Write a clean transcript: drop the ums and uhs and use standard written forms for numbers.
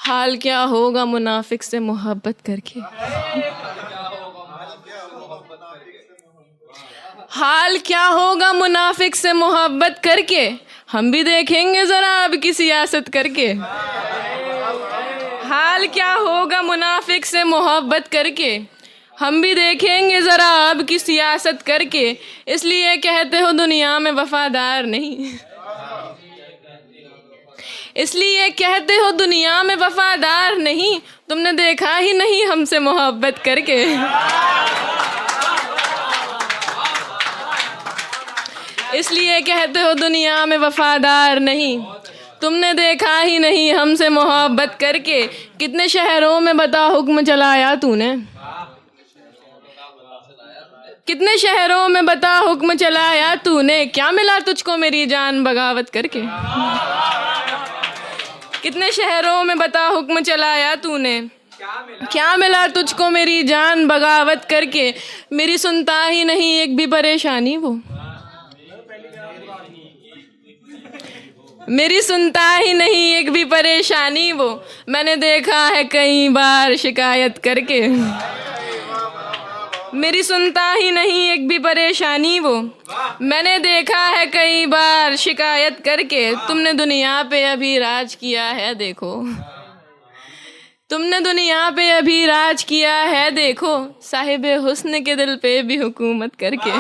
हाल क्या होगा मुनाफिक से मोहब्बत करके, हाल क्या होगा मुनाफिक से मोहब्बत करके, हम भी देखेंगे जरा अब की सियासत करके। हाल क्या होगा मुनाफिक से मोहब्बत करके, हम भी देखेंगे जरा अब की सियासत करके। इसलिए कहते हो दुनिया में वफादार नहीं, इसलिए कहते हो दुनिया में वफादार नहीं, तुमने देखा ही नहीं हमसे मोहब्बत करके। इसलिए कहते हो दुनिया में वफादार नहीं, तुमने देखा ही नहीं हमसे मोहब्बत करके। कितने शहरों में बता हुक्म चलाया तूने, कितने शहरों में बता हुक्म चलाया तूने, क्या मिला तुझको मेरी जान बगावत करके। कितने शहरों में बता हुक्म चलाया तूने, क्या मिला तुझको मेरी जान बगावत करके। मेरी सुनता ही नहीं एक भी परेशानी वो, मेरी सुनता ही नहीं एक भी परेशानी वो, मैंने देखा है कई बार शिकायत करके। मेरी सुनता ही नहीं एक भी परेशानी वो, मैंने देखा है कई बार शिकायत करके। तुमने दुनिया पे अभी राज किया है देखो, तुमने दुनिया पे अभी राज किया है देखो, साहिबे हुस्न के दिल पे भी हुकूमत करके।